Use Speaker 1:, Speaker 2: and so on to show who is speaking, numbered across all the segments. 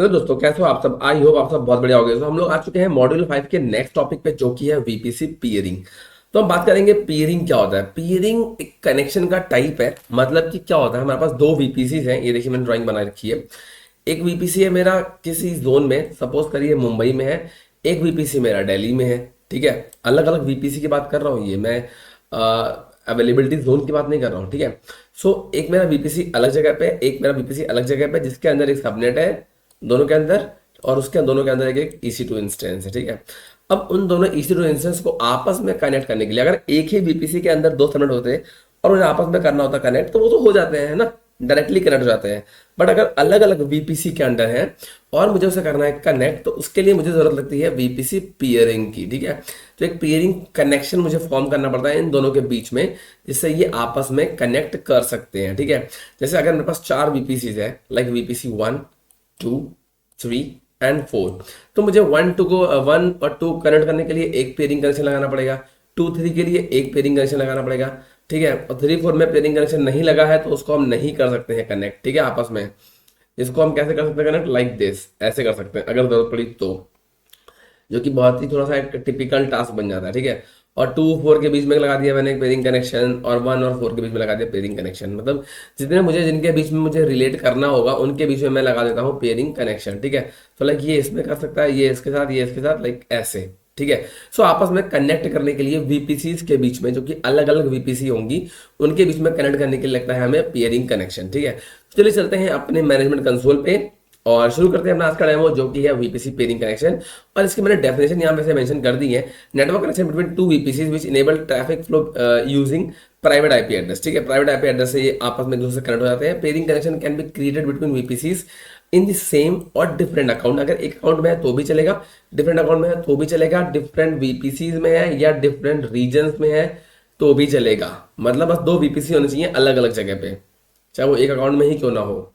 Speaker 1: Hello दोस्तों, कैसे हो आप सब। आई होप आप सब बहुत बढ़िया हो गए। तो हम लोग आ चुके हैं मॉड्यूल 5 के नेक्स्ट टॉपिक पे, जो कि है वीपीसी पीयरिंग। तो हम बात करेंगे पीयरिंग क्या होता है। पीयरिंग एक कनेक्शन का टाइप है। मतलब कि क्या होता है, हमारे पास दो वीपीसी हैं। ये देखिए मैंने ड्राइंग बना रखी है। एक वीपीसी है मेरा किसी जोन में, सपोज करिए मुंबई में है। एक वीपीसी मेरा दिल्ली में है। ठीक है, अलग अलग वीपीसी की बात कर रहा हूँ। ये मैं अवेलेबिलिटी जोन की बात नहीं कर रहा हूँ। ठीक है। सो एक मेरा वीपीसी अलग जगह पे, एक मेरा वीपीसी अलग जगह पे, जिसके अंदर एक सबनेट है दोनों के अंदर, और उसके दोनों के अंदर एक एक EC2 इंस्टेंस है। ठीक है। अब उन दोनों EC2 इंस्टेंस को आपस में कनेक्ट करने के लिए, अगर एक ही वीपीसी के अंदर दो सबनेट होते और उन्हें आपस में करना होता कनेक्ट, तो वो तो हो जाते हैं ना, डायरेक्टली कनेक्ट हो जाते हैं। बट अगर अलग अलग वीपीसी के अंदर है और मुझे उसे करना है कनेक्ट, तो उसके लिए मुझे जरूरत लगती है वीपीसी पियरिंग की। ठीक है। तो एक पियरिंग कनेक्शन मुझे फॉर्म करना पड़ता है इन दोनों के बीच में, जिससे ये आपस में कनेक्ट कर सकते हैं। ठीक है। जैसे अगर मेरे पास चार वीपीसीज है, लाइक वीपीसी 1, 2, 3 एंड 4, तो मुझे 1 और 2 कनेक्ट करने के लिए एक पेयरिंग कनेक्शन लगाना पड़ेगा। 2, 3 के लिए एक पेयरिंग कनेक्शन लगाना पड़ेगा। ठीक है। और 3, 4 में पेयरिंग कनेक्शन नहीं लगा है, तो उसको हम नहीं कर सकते हैं कनेक्ट। ठीक है, आपस में। इसको हम कैसे कर सकते हैं कनेक्ट, लाइक दिस, ऐसे कर सकते हैं अगर जरूरत पड़ी तो, जो कि बहुत ही थोड़ा सा एक टिपिकल टास्क बन जाता है। ठीक है। और 2, 4 के बीच में लगा दिया मैंने एक पेयरिंग कनेक्शन, और 1 और 4 के बीच में लगा दिया पेयरिंग कनेक्शन। मतलब जिनके बीच में मुझे रिलेट करना होगा, उनके बीच में मैं लगा देता हूँ पेयरिंग कनेक्शन। ठीक है। तो लाइक ये इसमें कर सकता है, ये इसके साथ, ये इसके साथ, लाइक ऐसे। ठीक है। सो आपस में कनेक्ट करने के लिए वीपीसी के बीच में, जो कि अलग अलग वीपीसी होंगी, उनके बीच में कनेक्ट करने के लिए लगता है हमें पेयरिंग कनेक्शन। ठीक है। तो चलिए चलते हैं अपने मैनेजमेंट कंसोल पे और शुरू करते हैं अपना आज का डेमो, जो कि है वीपीसी पेयरिंग कनेक्शन। और इसकी मैंने डेफिनेशन यहाँ पे से मेंशन कर दी है। Network connection between two VPC which enable traffic flow using private IP address. ठीक है। प्राइवेट आईपी एड्रेस से ये आपस में एक दूसरे से कनेक्ट हो जाते हैं। Peering connection can be created between VPCs in the same और डिफरेंट अकाउंट। अगर एक अकाउंट में है तो भी चलेगा, डिफरेंट अकाउंट में है तो भी चलेगा, डिफरेंट वीपीसीज में है या डिफरेंट रीजन में है तो भी चलेगा। मतलब बस दो वीपीसी होने चाहिए अलग अलग जगह पे, चाहे वो एक अकाउंट में ही क्यों ना हो।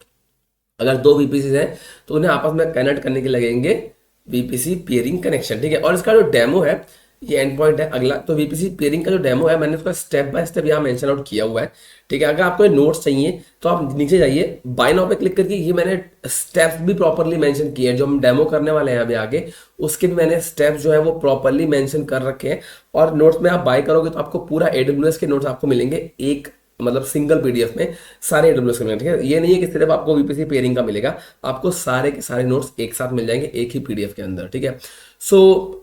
Speaker 1: अगर दो वीपीसी हैं तो उन्हें आपस में कनेक्ट करने के लगेंगे वीपीसी पेयरिंग कनेक्शन। ठीक है। और इसका जो डेमो है, ये एंड पॉइंट है अगला। तो वीपीसी पेयरिंग का जो डेमो है, मैंने उसका स्टेप बाय स्टेप यहाँ मेंशन आउट किया हुआ है। ठीक है। अगर आपको ये नोट्स चाहिए तो आप नीचे जाइए, बाय नाउ पे क्लिक करके, ये मैंने स्टेप्स भी प्रॉपरली मेंशन किए हैं। जो हम डेमो करने वाले हैं अभी आगे, उसके भी मैंने स्टेप्स जो है वो प्रॉपरली मेंशन कर रखे हैं। और नोट्स में आप बाय करोगे तो आपको पूरा AWS के नोट्स आपको मिलेंगे, एक मतलब सिंगल पीडीएफ में सारे AWS के मिलेंगे। ठीक है। ये नहीं है कि सिर्फ आपको वीपीसी पेयरिंग का मिलेगा, आपको सारे के सारे नोट्स एक साथ मिल जाएंगे एक ही पीडीएफ के अंदर। ठीक है। सो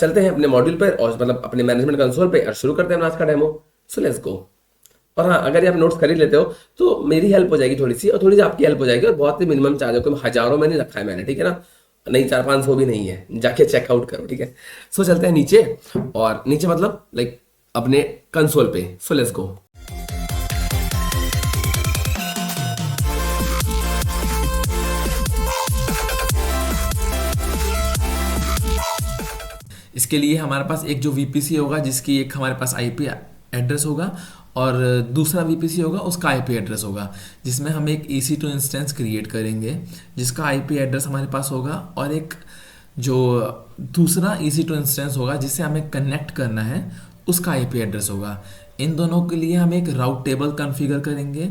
Speaker 1: चलते हैं अपने मॉड्यूल पर, और मतलब अपने मैनेजमेंट कंसोल पे, और शुरू करते हैं आज का डेमो। So let's go. और हाँ, अगर ये आप नोट्स खरीद लेते हो तो मेरी हेल्प हो जाएगी थोड़ी सी, और थोड़ी सी आपकी हेल्प हो जाएगी। और बहुत ही मिनिमम चार्ज है, कोई हजारों में नहीं रखा है मैंने। ठीक है ना, नहीं 400-500 भी नहीं है, जाके चेकआउट करो। ठीक है। सो चलते हैं नीचे, और नीचे मतलब लाइक अपने कंसोल पे। So let's go.
Speaker 2: इसके लिए हमारे पास एक जो वीपीसी होगा, जिसकी एक हमारे पास आईपी एड्रेस होगा, और दूसरा वीपीसी होगा उसका आईपी एड्रेस होगा, जिसमें हम एक EC2 इंस्टेंस क्रिएट करेंगे जिसका आईपी एड्रेस हमारे पास होगा, और एक जो दूसरा EC2 इंस्टेंस होगा जिससे हमें कनेक्ट करना है, उसका आईपी एड्रेस होगा। इन दोनों के लिए हम एक राउट टेबल कॉन्फ़िगर करेंगे,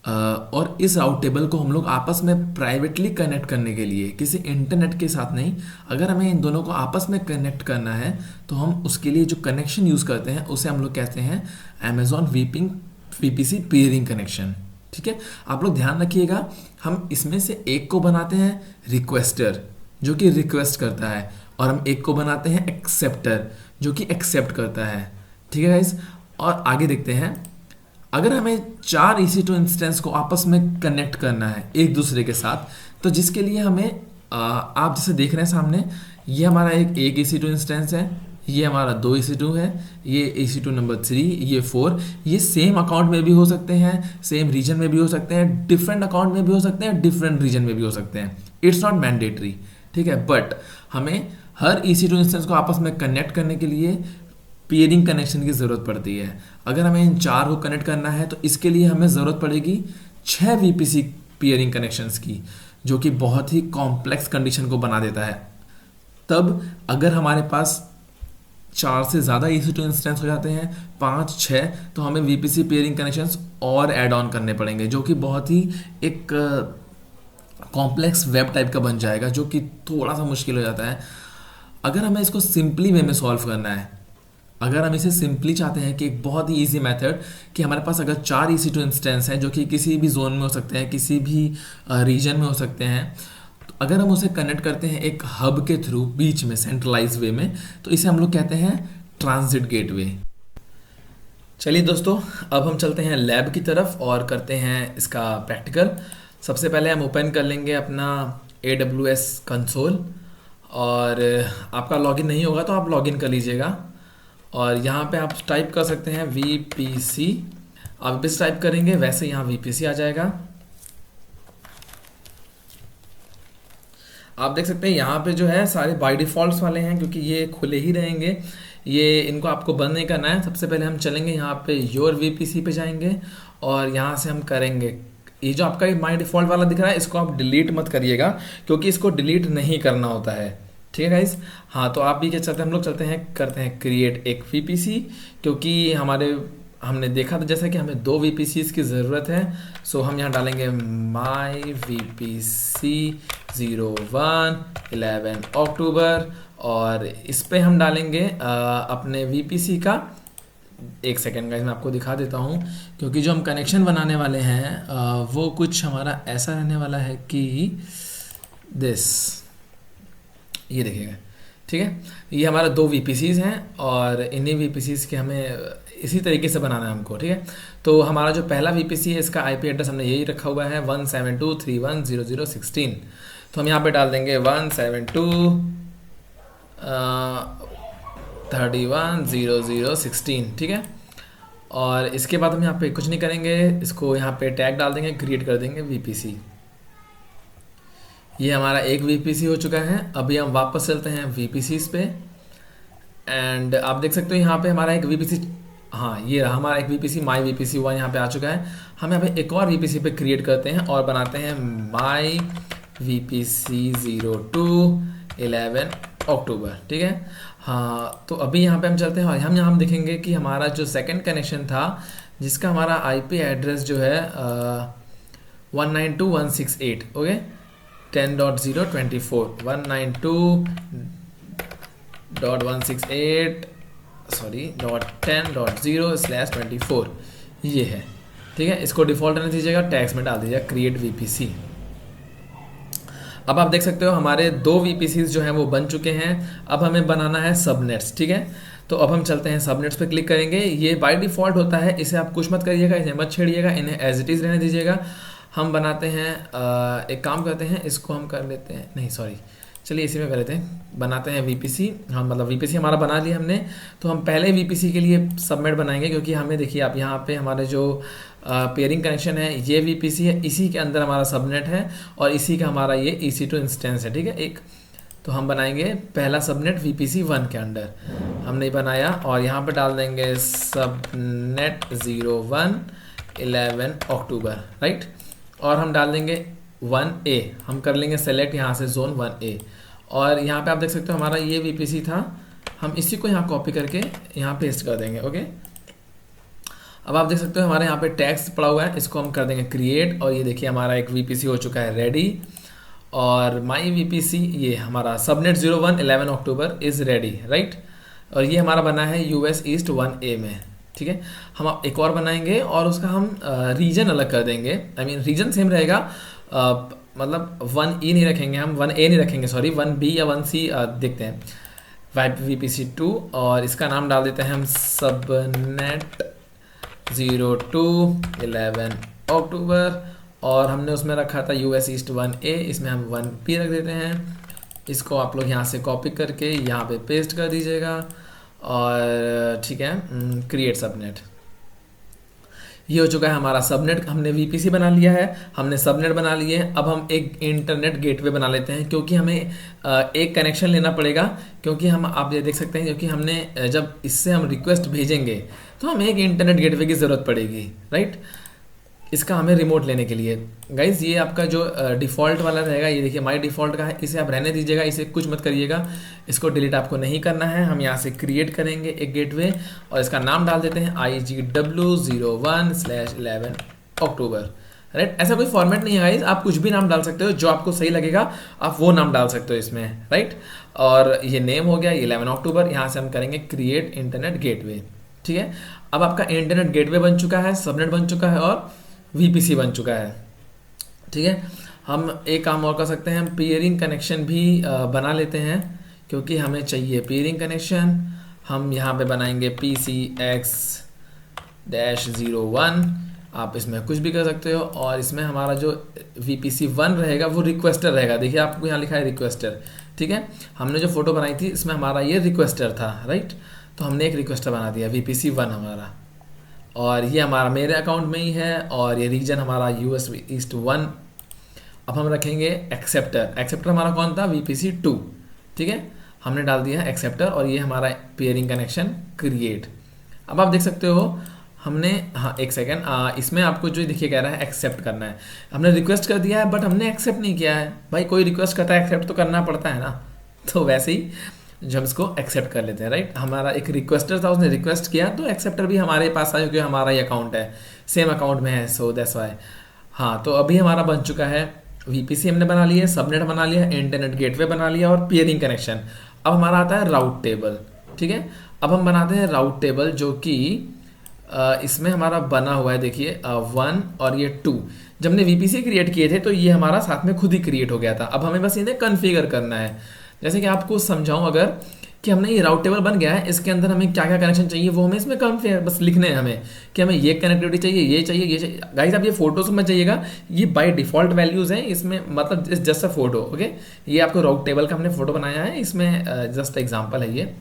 Speaker 2: और इस राउट टेबल को हम लोग आपस में प्राइवेटली कनेक्ट करने के लिए, किसी इंटरनेट के साथ नहीं, अगर हमें इन दोनों को आपस में कनेक्ट करना है तो हम उसके लिए जो कनेक्शन यूज़ करते हैं उसे हम लोग कहते हैं अमेजॉन वीपीसी पेयरिंग कनेक्शन। ठीक है। आप लोग ध्यान रखिएगा, हम इसमें से एक को बनाते हैं रिक्वेस्टर, जो कि रिक्वेस्ट करता है, और हम एक को बनाते हैं एक्सेप्टर, जो कि एक्सेप्ट करता है। ठीक है गाइज। और आगे देखते हैं, अगर हमें 4 EC2 इंस्टेंस को आपस में कनेक्ट करना है एक दूसरे के साथ, तो जिसके लिए हमें आप जैसे देख रहे हैं सामने, ये हमारा एक EC2 इंस्टेंस है, ये हमारा 2 EC2 है, ये EC2 नंबर 3, ये 4, ये सेम अकाउंट में भी हो सकते हैं, सेम रीजन में भी हो सकते हैं, डिफरेंट अकाउंट में भी हो सकते हैं, डिफरेंट रीजन में भी हो सकते हैं। It's not mandatory. ठीक है। बट हमें हर EC2 इंस्टेंस को आपस में कनेक्ट करने के लिए पेयरिंग कनेक्शन की ज़रूरत पड़ती है। अगर हमें इन 4 को कनेक्ट करना है तो इसके लिए हमें ज़रूरत पड़ेगी 6 वीपीसी पेयरिंग कनेक्शंस की, जो कि बहुत ही कॉम्प्लेक्स कंडीशन को बना देता है। तब अगर हमारे पास 4 से ज़्यादा EC2 इंस्टेंस हो जाते हैं, 5, 6, तो हमें वीपीसी पेयरिंग कनेक्शंस और ऐड ऑन करने पड़ेंगे, जो कि बहुत ही एक कॉम्प्लेक्स वेब टाइप का बन जाएगा, जो कि थोड़ा सा मुश्किल हो जाता है। अगर हमें इसको सिंपली वे में सॉल्व करना है, अगर हम इसे सिंपली चाहते हैं कि एक बहुत ही इजी मेथड कि हमारे पास अगर 4 EC2 इंस्टेंस हैं जो कि किसी भी जोन में हो सकते हैं, किसी भी रीजन में हो सकते हैं, तो अगर हम उसे कनेक्ट करते हैं एक हब के थ्रू बीच में सेंट्रलाइज वे में, तो इसे हम लोग कहते हैं ट्रांजिट गेटवे। चलिए दोस्तों, अब हम चलते हैं लैब की तरफ और करते हैं इसका प्रैक्टिकल। सबसे पहले हम ओपन कर लेंगे अपना AWS कंसोल, और आपका लॉगिन नहीं होगा तो आप लॉगिन कर लीजिएगा। और यहाँ पे आप टाइप कर सकते हैं VPC। आप बिस टाइप करेंगे वैसे यहाँ VPC आ जाएगा। आप देख सकते हैं यहाँ पे जो है सारे बाय डिफ़ॉल्ट वाले हैं, क्योंकि ये खुले ही रहेंगे, ये इनको आपको बंद नहीं करना है। सबसे पहले हम चलेंगे यहाँ पे योर VPC पे जाएंगे, और यहाँ से हम करेंगे ये जो आपका माई डिफ़ॉल्ट वाला दिख रहा है, इसको आप डिलीट मत करिएगा, क्योंकि इसको डिलीट नहीं करना होता है। ठीक है गाइस। हाँ, तो आप भी क्या चलते हैं, हम लोग चलते हैं करते हैं क्रिएट एक VPC, क्योंकि हमने देखा था जैसा कि हमें 2 VPCs की ज़रूरत है। सो हम यहाँ डालेंगे माई VPC 01 11 अक्टूबर, और इस पे हम डालेंगे अपने VPC का। एक सेकेंड गाइस, मैं आपको दिखा देता हूँ, क्योंकि जो हम कनेक्शन बनाने वाले हैं वो कुछ हमारा ऐसा रहने वाला है कि दिस, ये देखिएगा। ठीक है, ये हमारा 2 VPCs हैं, और इन्हीं VPCs के हमें इसी तरीके से बनाना है हमको। ठीक है, तो हमारा जो पहला VPC है इसका IP एड्रेस हमने यही रखा हुआ है 172.3.1.0.0.16। तो हम यहाँ पे डाल देंगे 172.31.0.0.16। ठीक है, और इसके बाद हम यहाँ पे कुछ नहीं करेंगे, इसको यहाँ पे टैग डाल देंगे, क्रिएट कर देंगे VPC। ये हमारा एक VPC हो चुका है। अभी हम वापस चलते हैं VPCs पे, एंड आप देख सकते हो यहाँ पे हमारा एक VPC, हाँ ये रहा हमारा एक VPC, माई VPC 1 यहाँ पे आ चुका है। हम यहाँ पे एक और VPC पे क्रिएट करते हैं और बनाते हैं माई VPC 02 11 अक्टूबर। ठीक है, हाँ, तो अभी यहाँ पे हम चलते हैं और हम देखेंगे कि हमारा जो सेकंड कनेक्शन था, जिसका हमारा IP एड्रेस जो है 192.168, ओके, 10.0.24 192.168 सॉरी .10.0/24 ये है। ठीक है, इसको डिफ़ॉल्ट रहने दीजिएगा, टैग्स में डाल दीजिएगा क्रिएट VPC। अब आप देख सकते हो हमारे 2 VPCs जो हैं वो बन चुके हैं। अब हमें बनाना है सबनेट्स। ठीक है, तो अब हम चलते हैं सबनेट्स पे क्लिक करेंगे। ये बाय डिफ़ॉल्ट होता है, इसे आप कुछ मत करिएगा, इन्हें मत छेड़िएगा, इन्हें एज इट इज़ रहने दीजिएगा। हम बनाते हैं एक काम करते हैं, इसको हम कर लेते हैं, नहीं सॉरी, चलिए इसी में कर लेते हैं, बनाते हैं VPC। हम मतलब VPC हमारा बना लिया हमने, तो हम पहले VPC के लिए सबनेट बनाएंगे, क्योंकि हमें देखिए आप यहाँ पे हमारे जो पेयरिंग कनेक्शन है ये VPC है, इसी के अंदर हमारा सबनेट है, और इसी का हमारा ये EC2 इंस्टेंस है। ठीक है, एक तो हम बनाएंगे पहला सबनेट VPC 1 के अंडर, हमने बनाया, और यहाँ पे डाल देंगे सबनेट 01 11 अक्टूबर, राइट, और हम डाल देंगे 1A, हम कर लेंगे सेलेक्ट यहाँ से जोन 1A, और यहाँ पे आप देख सकते हो हमारा ये VPC था, हम इसी को यहाँ कॉपी करके यहाँ पेस्ट कर देंगे। ओके, अब आप देख सकते हो हमारे यहाँ पे टैग्स पड़ा हुआ है, इसको हम कर देंगे क्रिएट, और ये देखिए हमारा एक VPC हो चुका है रेडी, और माई VPC ये हमारा subnet 01 11 October is ready, right, और ये हमारा बना है US ईस्ट 1A में। ठीक है, हम एक और बनाएंगे और उसका हम रीजन अलग कर देंगे, आई मीन रीजन सेम रहेगा, मतलब 1E नहीं रखेंगे हम, 1A नहीं रखेंगे, सॉरी 1B या 1C देखते हैं, VPC 2, और इसका नाम डाल देते हैं हम सबनेट 02 11 अक्टूबर, और हमने उसमें रखा था US ईस्ट 1A, इसमें हम 1B रख देते हैं। इसको आप लोग यहाँ से कॉपी करके यहाँ पे पेस्ट कर दीजिएगा, और ठीक है, क्रिएट सबनेट। ये हो चुका है हमारा सबनेट, हमने VPC बना लिया है, हमने सबनेट बना लिए हैं। अब हम एक इंटरनेट गेटवे बना लेते हैं, क्योंकि हमें एक कनेक्शन लेना पड़ेगा, क्योंकि हम आप ये देख सकते हैं, क्योंकि हमने जब इससे हम रिक्वेस्ट भेजेंगे तो हमें एक इंटरनेट गेटवे की ज़रूरत पड़ेगी, राइट, इसका हमें रिमोट लेने के लिए। गाइज ये आपका जो डिफ़ॉल्ट वाला रहेगा, ये देखिए माई डिफ़ॉल्ट का है, इसे आप रहने दीजिएगा, इसे कुछ मत करिएगा, इसको डिलीट आपको नहीं करना है। हम यहाँ से क्रिएट करेंगे एक गेटवे, और इसका नाम डाल देते हैं IGW 01/11 अक्टूबर, राइट। ऐसा कोई फॉर्मेट नहीं है गाइस, आप कुछ भी नाम डाल सकते हो, जो आपको सही लगेगा आप वो नाम डाल सकते हो इसमें, राइट। और ये नेम हो गया 11 अक्टूबर। यहाँ से हम करेंगे क्रिएट इंटरनेट गेटवे, ठीक है। अब आपका इंटरनेट गेटवे बन चुका है, सबनेट बन चुका है और वीपीसी बन चुका है, ठीक है। हम एक काम और कर सकते हैं, हम पीयरिंग कनेक्शन भी बना लेते हैं, क्योंकि हमें चाहिए पीयरिंग कनेक्शन। हम यहाँ पे बनाएंगे PCX-01, आप इसमें कुछ भी कर सकते हो। और इसमें हमारा जो VPC1 रहेगा वो रिक्वेस्टर रहेगा, देखिए आपको यहाँ लिखा है रिक्वेस्टर, ठीक है। हमने जो फोटो बनाई थी इसमें हमारा ये रिक्वेस्टर था, राइट। तो हमने एक रिक्वेस्टर बना दिया VPC1 हमारा, और ये हमारा मेरे अकाउंट में ही है, और ये रीजन हमारा US East 1। अब हम रखेंगे एक्सेप्टर। एक्सेप्टर हमारा कौन था? VPC2, ठीक है। हमने डाल दिया है एक्सेप्टर, और ये हमारा पेयरिंग कनेक्शन क्रिएट। अब आप देख सकते हो हमने, हाँ एक सेकेंड, इसमें आपको जो देखिए कह रहा है एक्सेप्ट करना है। हमने रिक्वेस्ट कर दिया है बट हमने एक्सेप्ट नहीं किया है। भाई कोई रिक्वेस्ट करता है एक्सेप्ट तो करना पड़ता है ना, तो वैसे ही जब इसको एक्सेप्ट कर लेते हैं, राइट। हमारा एक रिक्वेस्टर था, उसने रिक्वेस्ट किया, तो एक्सेप्टर भी हमारे पास आया, क्योंकि हमारा ही अकाउंट है, सेम अकाउंट में है, सो दैट्स वाई। हाँ, तो अभी हमारा बन चुका है VPC हमने बना लिया, सबनेट बना लिया, इंटरनेट गेटवे बना लिया और पियरिंग कनेक्शन। अब हमारा आता है राउट टेबल, ठीक है। अब हम बनाते हैं राउट टेबल, जो कि इसमें हमारा बना हुआ है, देखिए 1 और ये 2। जब हमने VPC क्रिएट किए थे तो ये हमारा साथ में खुद ही क्रिएट हो गया था। अब हमें बस इन्हें कन्फिगर करना है। जैसे कि आपको समझाऊं अगर, कि हमने ये राउट टेबल बन गया है, इसके अंदर हमें क्या क्या कनेक्शन चाहिए वो हमें इसमें कन्फिगर बस लिखने हैं हमें, कि हमें ये कनेक्टिविटी चाहिए, ये चाहिए, ये चाहिए। गाइस आप ये फोटोज में चाहिएगा, ये बाय डिफॉल्ट वैल्यूज हैं इसमें, मतलब जस्ट अ फोटो, ओके। ये आपको राउट टेबल का हमने फोटो बनाया है, इसमें जस्ट एग्जाम्पल है ये।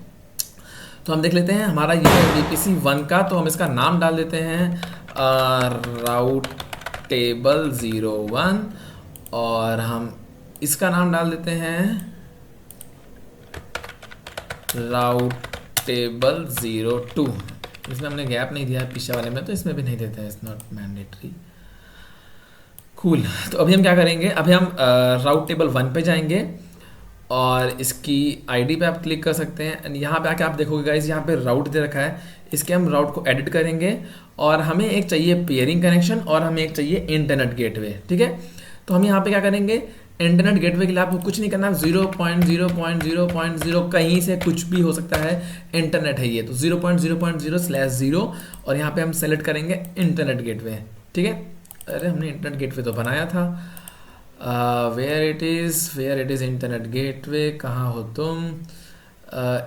Speaker 2: तो हम देख लेते हैं हमारा ये है VPC1 का, तो हम इसका नाम डाल देते हैं राउट टेबल 01, और हम इसका नाम डाल देते हैं राउट टेबल 02। इसमें हमने गैप नहीं दिया है पीछे वाले में, तो इसमें भी नहीं देते हैं, इट्स नॉट मैंडेटरी। कूल। तो अभी हम क्या करेंगे, अभी हम राउट टेबल 1 पे जाएंगे, और इसकी आईडी पे आप क्लिक कर सकते हैं। यहाँ पे आके आप देखोगे गाइज, यहाँ पे राउट दे रखा है, इसके हम राउट को एडिट करेंगे, और हमें एक चाहिए पेयरिंग कनेक्शन और हमें एक चाहिए इंटरनेट गेटवे, ठीक है। तो हम यहाँ पे क्या करेंगे, इंटरनेट गेटवे के लिए आपको कुछ नहीं करना, 0.0.0.0 कहीं से कुछ भी हो सकता है, इंटरनेट है ये, तो 0.0.0/0, और यहाँ पे हम सेलेक्ट करेंगे इंटरनेट गेटवे, ठीक है। अरे हमने इंटरनेट गेटवे तो बनाया था, where it is internet gateway, कहाँ हो तुम?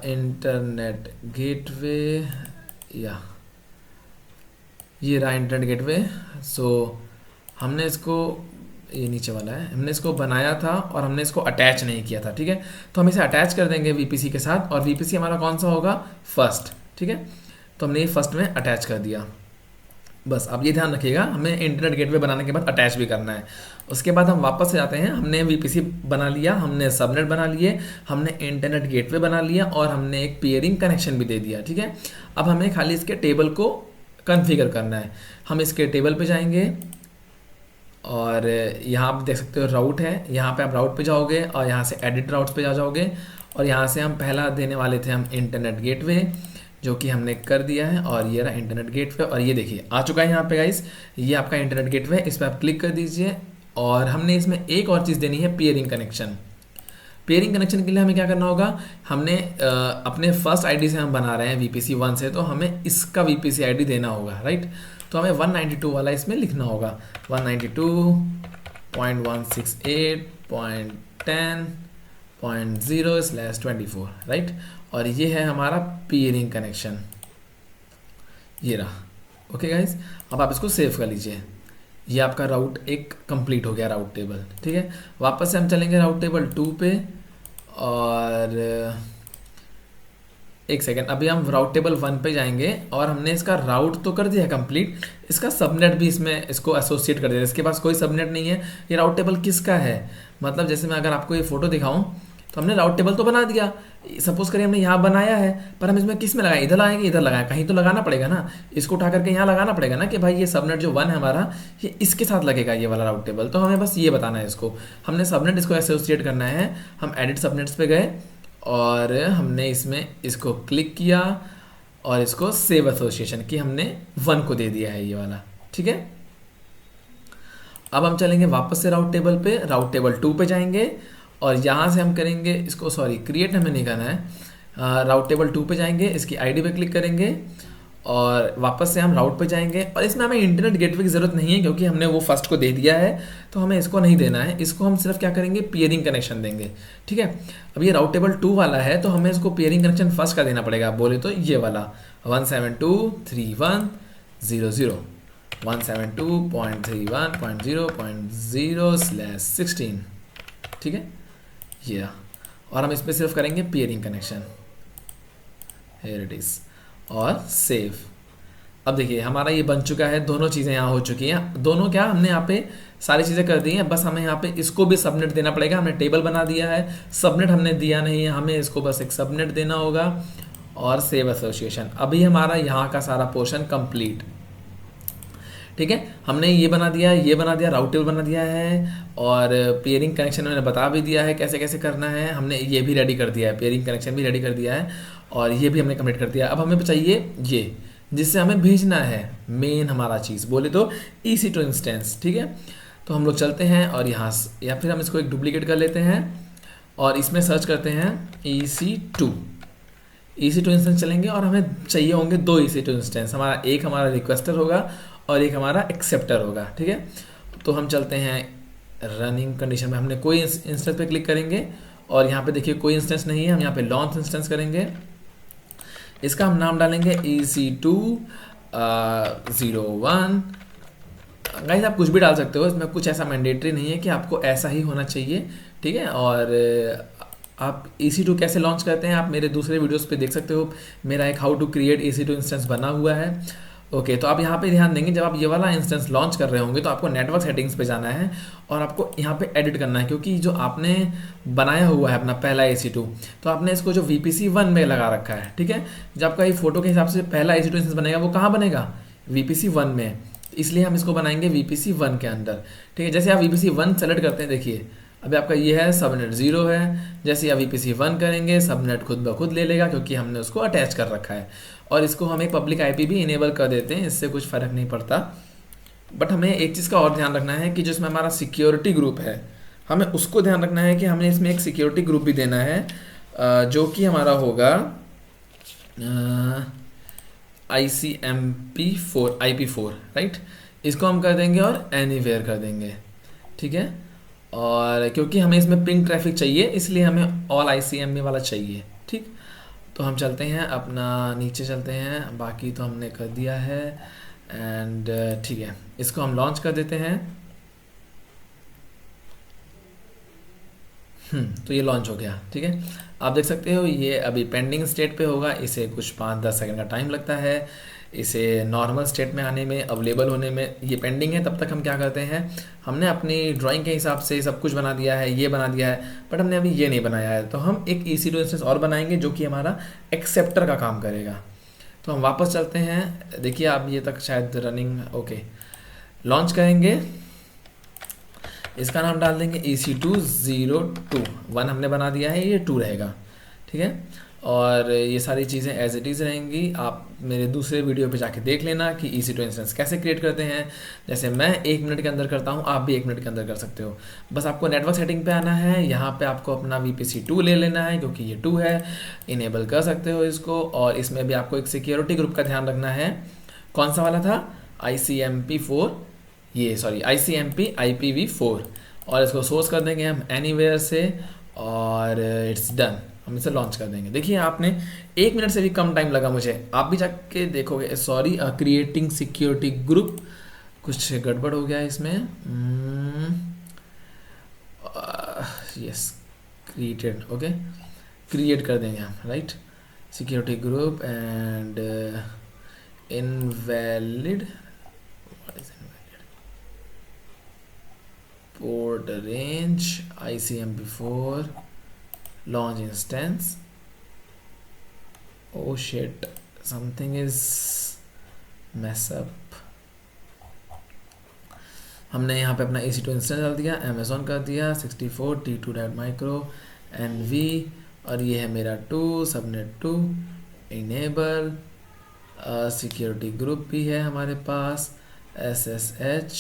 Speaker 2: इंटरनेट गेटवे, या ये रहा इंटरनेट गेटवे। सो हमने इसको, ये नीचे वाला है, हमने इसको बनाया था और हमने इसको अटैच नहीं किया था, ठीक है। तो हम इसे अटैच कर देंगे VPC के साथ, और VPC हमारा कौन सा होगा? फर्स्ट, ठीक है। तो हमने ये फर्स्ट में अटैच कर दिया। बस अब ये ध्यान रखिएगा, हमें इंटरनेट गेटवे बनाने के बाद अटैच भी करना है। उसके बाद हम वापस से जाते हैं, हमने VPC बना लिया, हमने सबनेट बना लिए, हमने इंटरनेट गेटवे बना लिया, और हमने एक पेयरिंग कनेक्शन भी दे दिया, ठीक है। अब हमें खाली इसके टेबल को कन्फिगर करना है। हम इसके टेबल पे जाएंगे, और यहाँ आप देख सकते हो राउट है, यहाँ पे आप राउट पे जाओगे और यहाँ से एडिट राउट्स पे जाओगे, और यहाँ से हम पहला देने वाले थे हम इंटरनेट गेटवे, जो कि हमने कर दिया है, और ये रहा इंटरनेट गेटवे, और ये देखिए आ चुका है यहाँ पे गाइस, ये आपका इंटरनेट गेटवे। इस पर आप क्लिक कर दीजिए, और हमने इसमें एक और चीज़ देनी है, पेयरिंग कनेक्शन। पेयरिंग कनेक्शन के लिए हमें क्या करना होगा, हमने अपने फर्स्ट आईडी से हम बना रहे हैं VPC1 से, तो हमें इसका VPC आईडी देना होगा, राइट। तो हमें 192 वाला इसमें लिखना होगा, 192.168.10.0/24, राइट। और ये है हमारा पेयरिंग कनेक्शन, ये रहा, ओके गाइज। अब आप इसको सेव कर लीजिए, ये आपका राउट एक कंप्लीट हो गया, राउट टेबल, ठीक है। वापस से हम चलेंगे राउट टेबल 2 पे, और एक सेकेंड, अभी हम राउट टेबल 1 पे जाएंगे, और हमने इसका राउट तो कर दिया है कंप्लीट, इसका सबनेट भी इसमें इसको एसोसिएट कर दिया। इसके पास कोई सबनेट नहीं है, ये राउट टेबल किसका है, मतलब जैसे मैं अगर आपको ये फोटो दिखाऊं, तो हमने राउट टेबल तो बना दिया, सपोज करिए हमने यहाँ बनाया है, पर हम इसमें किस में लगाएं, इधर लगाएंगे, इधर लगाएं, कहीं तो लगाना पड़ेगा ना, इसको उठा करके यहाँ लगाना पड़ेगा ना, कि भाई ये सबनेट जो 1 है हमारा, ये इसके साथ लगेगा ये वाला राउट टेबल। तो हमें बस ये बताना है इसको, हमने सबनेट इसको एसोसिएट करना है। हम एडिट सबनेट्स पे गए, और हमने इसमें इसको क्लिक किया, और इसको सेव एसोसिएशन की हमने 1 को दे दिया है ये वाला, ठीक है। अब हम चलेंगे वापस से राउट टेबल पे, राउट टेबल 2 पे जाएंगे और यहाँ से हम करेंगे इसको, सॉरी क्रिएट हमें नहीं करना है, राउट टेबल 2 पे जाएंगे, इसकी आईडी पे क्लिक करेंगे और वापस से हम राउट पे जाएंगे। और इसमें हमें इंटरनेट गेटवे की ज़रूरत नहीं है क्योंकि हमने वो फर्स्ट को दे दिया है, तो हमें इसको नहीं देना है। इसको हम सिर्फ क्या करेंगे, पियरिंग कनेक्शन देंगे, ठीक है। अब ये राउट टेबल 2 वाला है तो हमें इसको पियरिंग कनेक्शन फर्स्ट का देना पड़ेगा, बोले तो ये वाला 172.31.0.0 172.31.0.0/16, ठीक है ये। और हम इस पर सिर्फ करेंगे peering connection, here it is, और सेव। अब देखिए हमारा ये बन चुका है, दोनों चीज़ें यहाँ हो चुकी हैं, दोनों क्या हमने यहाँ पे सारी चीज़ें कर दी हैं, बस हमें यहाँ पे इसको भी सबनेट देना पड़ेगा। हमने टेबल बना दिया है, सबनेट हमने दिया नहीं है, हमें इसको बस एक सबनेट देना होगा और सेव एसोसिएशन। अभी हमारा यहाँ का सारा पोर्शन कंप्लीट, ठीक है। हमने ये बना दिया, ये बना दिया, राउट टेबल बना दिया है और पेयरिंग कनेक्शन मैंने बता भी दिया है कैसे कैसे करना है। हमने ये भी रेडी कर दिया है, पेयरिंग कनेक्शन भी रेडी कर दिया है और ये भी हमने कंप्लीट कर दिया। अब हमें चाहिए ये जिससे हमें भेजना है मेन हमारा चीज़, बोले तो EC2 इंस्टेंस, ठीक है। तो हम लोग चलते हैं और यहाँ या फिर हम इसको एक डुप्लीकेट कर लेते हैं और इसमें सर्च करते हैं EC2 इंस्टेंस चलेंगे और हमें चाहिए होंगे 2 EC2 इंस्टेंस। एक हमारा रिक्वेस्टर होगा और एक हमारा एक्सेप्टर होगा, ठीक है। तो हम चलते हैं रनिंग कंडीशन में, हमने कोई इंस्टेंस पे क्लिक करेंगे और यहाँ पे देखिए कोई इंस्टेंस नहीं है, हम यहाँ पे लॉन्च इंस्टेंस करेंगे। इसका हम नाम डालेंगे EC2 01। गाइस आप कुछ भी डाल सकते हो, इसमें कुछ ऐसा मैंडेटरी नहीं है कि आपको ऐसा ही होना चाहिए, ठीक है। और आप EC2 कैसे लॉन्च करते हैं आप मेरे दूसरे वीडियोस पे देख सकते हो, मेरा एक how to create EC2 instance बना हुआ है। ओके तो आप यहाँ पे ध्यान देंगे, जब आप ये वाला इंस्टेंस लॉन्च कर रहे होंगे तो आपको नेटवर्क सेटिंग्स पे जाना है और आपको यहाँ पे एडिट करना है, क्योंकि जो आपने बनाया हुआ है अपना पहला EC2 तो आपने इसको जो VPC1 में लगा रखा है, ठीक है। जब आपका ये फोटो के हिसाब से पहला EC2 इंस्टेंस बनेगा वो कहाँ बनेगा, VPC1 में, इसलिए हम इसको बनाएंगे VPC1 के अंदर, ठीक है। जैसे आप VPC1 सेलेक्ट करते हैं, देखिए अभी आपका ये है सबनेट 0 है, जैसे आप VPC1 करेंगे सबनेट खुद ब खुद ले लेगा क्योंकि हमने उसको अटैच कर रखा है। और इसको हम एक पब्लिक IP भी इनेबल कर देते हैं, इससे कुछ फ़र्क नहीं पड़ता। बट हमें एक चीज़ का और ध्यान रखना है कि जिसमें हमारा सिक्योरिटी ग्रुप है, हमें उसको ध्यान रखना है कि हमें इसमें एक सिक्योरिटी ग्रुप भी देना है, जो कि हमारा होगा IP4, राइट। इसको हम कर देंगे और एनीवेयर कर देंगे, ठीक है। और क्योंकि हमें इसमें पिंग ट्रैफिक चाहिए इसलिए हमें ऑल ICMP वाला चाहिए, ठीक। तो हम चलते हैं अपना नीचे चलते हैं, बाकी तो हमने कर दिया है एंड ठीक है, इसको हम लॉन्च कर देते हैं। तो ये लॉन्च हो गया, ठीक है। आप देख सकते हो ये अभी पेंडिंग स्टेट पे होगा, इसे कुछ 5-10 सेकंड का टाइम लगता है इसे नॉर्मल स्टेट में आने में, अवेलेबल होने में। ये पेंडिंग है, तब तक हम क्या करते हैं, हमने अपनी ड्राइंग के हिसाब से सब कुछ बना दिया है, ये बना दिया है, बट हमने अभी ये नहीं बनाया है, तो हम एक EC2 इंस्टेंस और बनाएंगे जो कि हमारा एक्सेप्टर का काम करेगा। तो हम वापस चलते हैं, देखिए आप ये तक शायद रनिंग, ओके लॉन्च करेंगे, इसका नाम डाल देंगे EC2 02। 1 हमने बना दिया है, ये 2 रहेगा, ठीक है। और ये सारी चीज़ें एज इट इज़ रहेंगी, आप मेरे दूसरे वीडियो पे जाके देख लेना कि EC2 इंस्टेंस कैसे क्रिएट करते हैं। जैसे मैं 1 मिनट के अंदर करता हूँ, आप भी 1 मिनट के अंदर कर सकते हो। बस आपको नेटवर्क सेटिंग पे आना है, यहाँ पे आपको अपना VPC2 ले लेना है क्योंकि ये 2 है, इनेबल कर सकते हो इसको। और इसमें भी आपको एक सिक्योरिटी ग्रुप का ध्यान रखना है, कौन सा वाला था, ICMP4, ये सॉरी ICMP IPv4। और इसको सोर्स कर देंगे हम एनीवेयर से और इट्स डन, हम इसे लॉन्च कर देंगे। देखिए आपने 1 मिनट से भी कम टाइम लगा मुझे, आप भी जाके देखोगे। सॉरी क्रिएटिंग सिक्योरिटी ग्रुप, कुछ गड़बड़ हो गया है इसमें। यस क्रिएटेड, ओके क्रिएट कर देंगे हम, right. Security group and invalid, port range ICMP4 launch instance। oh shit, something is mess up। हमने यहाँ पे अपना EC2 इंस्टेंस डाल दिया, Amazon कर दिया 64 T2.micro NV, और ये है मेरा 2 सबनेट 2 इनेबल। सिक्योरिटी ग्रुप भी है हमारे पास SSH,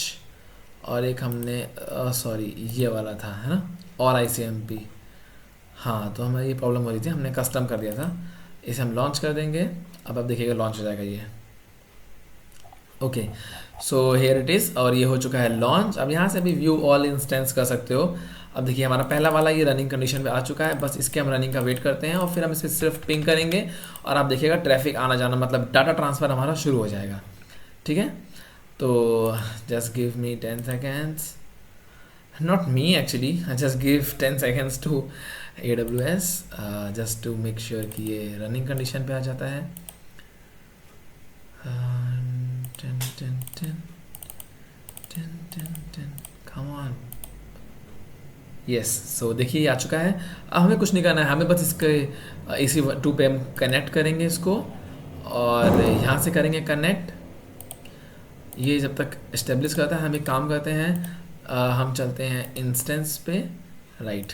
Speaker 2: और एक हमने सॉरी ये वाला था, है ना, और ICMP। हाँ, तो हमें ये प्रॉब्लम हो रही थी, हमने कस्टम कर दिया था। इसे हम लॉन्च कर देंगे। अब आप देखिएगा लॉन्च हो जाएगा ये। Okay, so here it is, और ये हो चुका है लॉन्च। अब यहाँ से भी व्यू ऑल इंस्टेंस कर सकते हो। अब देखिए हमारा पहला वाला ये रनिंग कंडीशन पे आ चुका है, बस इसके हम रनिंग का वेट करते हैं और फिर हम इसे सिर्फ पिंग करेंगे और आप देखिएगा ट्रैफिक आना जाना, मतलब डाटा ट्रांसफ़र हमारा शुरू हो जाएगा। ठीक है, तो just give me 10 seconds, not me actually, I just give 10 seconds to AWS just to make sure कि ये रनिंग कंडीशन पे आ जाता है। 10 10 10 10 10 10 come on, यस। सो देखिए ये आ चुका है। अब हमें कुछ नहीं करना है, हमें बस इसके AC2 पे हम कनेक्ट करेंगे इसको, और यहाँ से करेंगे कनेक्ट। ये जब तक इस्टेब्लिश करता है हम एक काम करते हैं, हम चलते हैं इंस्टेंस पे, राइट।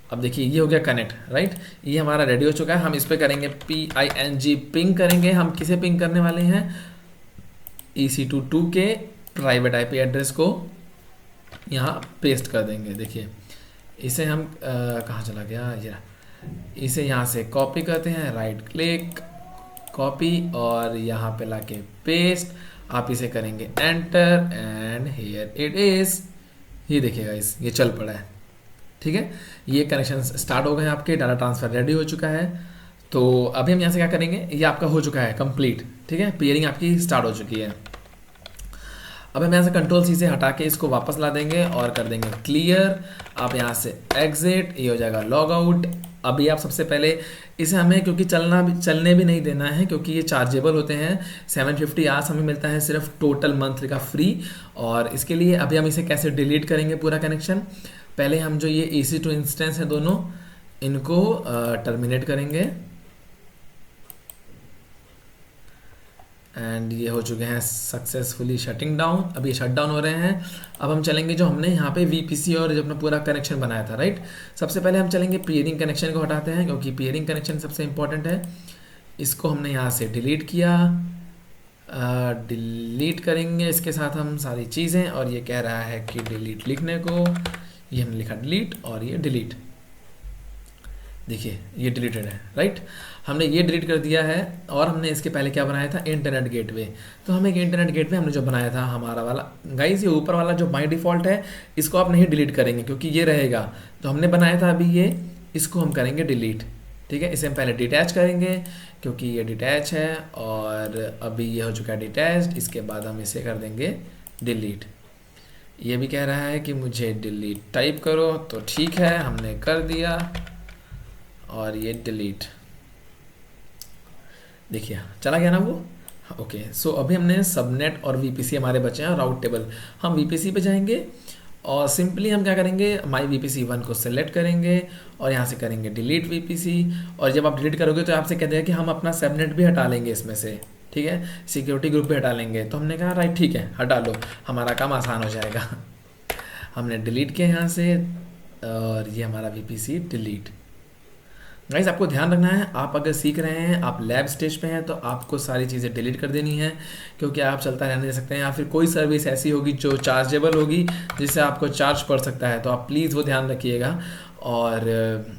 Speaker 2: अब देखिए ये हो गया कनेक्ट, राइट। ये हमारा रेडी हो चुका है। हम इस पे करेंगे PING पिंग करेंगे। हम किसे पिंग करने वाले हैं? EC2 के प्राइवेट IP एड्रेस को यहाँ पेस्ट कर देंगे। देखिए इसे हम कहाँ चला गया ये, इसे यहाँ से कॉपी करते हैं, राइट क्लिक कॉपी, और यहाँ पे लाके पेस्ट। आप इसे करेंगे enter and here it is. ये देखिएगा इस ये चल पड़ा है। ठीक है, ये कनेक्शन स्टार्ट हो गए हैं, आपके डाटा ट्रांसफर रेडी हो चुका है। तो अभी हम यहाँ से क्या करेंगे, ये आपका हो चुका है कंप्लीट। ठीक है, पेयरिंग आपकी स्टार्ट हो चुकी है। अब हम यहाँ से कंट्रोल C से हटा के इसको वापस ला देंगे और कर देंगे क्लियर। आप यहाँ से एग्जिट, ये हो जाएगा लॉग आउट। अभी आप सबसे पहले इसे हमें क्योंकि चलने भी नहीं देना है, क्योंकि ये चार्जेबल होते हैं। 750 आवर्स हमें मिलता है सिर्फ टोटल मंथ का फ्री। और इसके लिए अभी हम इसे कैसे डिलीट करेंगे पूरा कनेक्शन, पहले हम जो ये EC2 इंस्टेंस है दोनों, इनको टर्मिनेट करेंगे। एंड ये हो चुके हैं सक्सेसफुली शटिंग डाउन। अब ये शट डाउन हो रहे हैं। अब हम चलेंगे जो हमने यहाँ पे VPC और जो अपना पूरा कनेक्शन बनाया था, राइट। सबसे पहले हम चलेंगे पेयरिंग कनेक्शन को हटाते हैं, क्योंकि पेयरिंग कनेक्शन सबसे इंपॉर्टेंट है। इसको हमने यहाँ से डिलीट किया, डिलीट करेंगे इसके साथ हम सारी चीज़ें। और ये कह रहा है कि डिलीट लिखने को, ये हमने लिखा डिलीट और ये डिलीट। देखिए ये डिलीटेड है, राइट। हमने ये डिलीट कर दिया है। और हमने इसके पहले क्या बनाया था, इंटरनेट गेटवे। तो हमें एक इंटरनेट गेटवे हमने जो बनाया था हमारा वाला, गाइस ये ऊपर वाला जो बाय डिफ़ॉल्ट है इसको आप नहीं डिलीट करेंगे, क्योंकि ये रहेगा। तो हमने बनाया था अभी ये, इसको हम करेंगे डिलीट। ठीक है, इसे हम पहले डिटैच करेंगे क्योंकि ये डिटैच है, और अभी ये हो चुका है डिटैच्ड। इसके बाद हम इसे कर देंगे डिलीट। ये भी कह रहा है कि मुझे डिलीट टाइप करो, तो ठीक है हमने कर दिया, और ये डिलीट। देखिए चला गया ना वो। ओके, सो अभी हमने सबनेट और VPC हमारे बचे हैं, राउट टेबल। हम VPC पे जाएंगे और सिंपली हम क्या करेंगे, माई VPC1 को सेलेक्ट करेंगे और यहाँ से करेंगे डिलीट VPC। और जब आप डिलीट करोगे तो आपसे कहते हैं कि हम अपना सबनेट भी हटा लेंगे इसमें से। ठीक है, सिक्योरिटी ग्रुप भी हटा लेंगे। तो हमने कहा राइट ठीक है हटा लो, हमारा काम आसान हो जाएगा। हमने डिलीट किया यहाँ से, और ये हमारा VPC डिलीट। गाइस आपको ध्यान रखना है, आप अगर सीख रहे हैं, आप लैब स्टेज पे हैं, तो आपको सारी चीज़ें डिलीट कर देनी है, क्योंकि आप चलता रहने दे सकते हैं। या फिर कोई सर्विस ऐसी होगी जो चार्जेबल होगी, जिससे आपको चार्ज पड़ सकता है, तो आप प्लीज़ वो ध्यान रखिएगा। और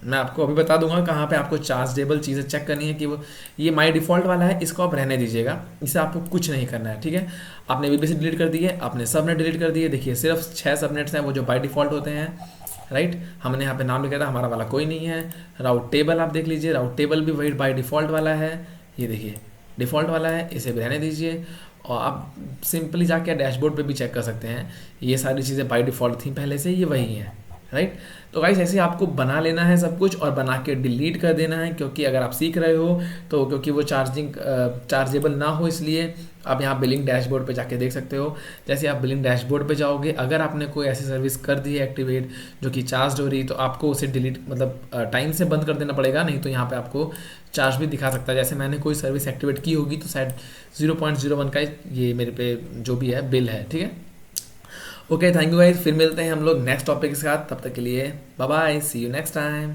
Speaker 2: मैं आपको अभी बता दूंगा कहाँ पे आपको चार्जेबल चीज़ें चेक करनी है, कि वो ये माई डिफ़ॉल्ट वाला है, इसको आप रहने दीजिएगा, इससे आपको कुछ नहीं करना है। ठीक है, आपने VPC डिलीट कर दिए, आपने सबनेट डिलीट कर दिए। देखिए सिर्फ 6 सबनेट्स हैं वो जो बाई डिफ़ॉल्ट होते हैं, राइट। हमने यहाँ पे नाम लिखा था, हमारा वाला कोई नहीं है। राउट टेबल आप देख लीजिए, राउट टेबल भी वही बाय डिफ़ॉल्ट वाला है। ये देखिए डिफ़ॉल्ट वाला है, इसे भी रहने दीजिए। और आप सिंपली जाके डैशबोर्ड पे भी चेक कर सकते हैं, ये सारी चीज़ें बाय डिफ़ॉल्ट थी पहले से, ये वही हैं, राइट। तो गाइस ऐसे आपको बना लेना है सब कुछ और बना के डिलीट कर देना है, क्योंकि अगर आप सीख रहे हो तो क्योंकि वो चार्जेबल ना हो, इसलिए आप यहाँ बिलिंग डैशबोर्ड पे जाके देख सकते हो। जैसे आप बिलिंग डैशबोर्ड पे जाओगे, अगर आपने कोई ऐसी सर्विस कर दी है एक्टिवेट जो कि चार्ज हो रही, तो आपको उसे डिलीट मतलब टाइम से बंद कर देना पड़ेगा, नहीं तो यहाँ पे आपको चार्ज भी दिखा सकता है। जैसे मैंने कोई सर्विस एक्टिवेट की होगी तो शायद 0.01 का ये मेरे पे जो भी है बिल है। ठीक है, ओके थैंक यू गाइस, फिर मिलते हैं हम लोग नेक्स्ट टॉपिक के साथ। तब तक के लिए bye bye, see you next time.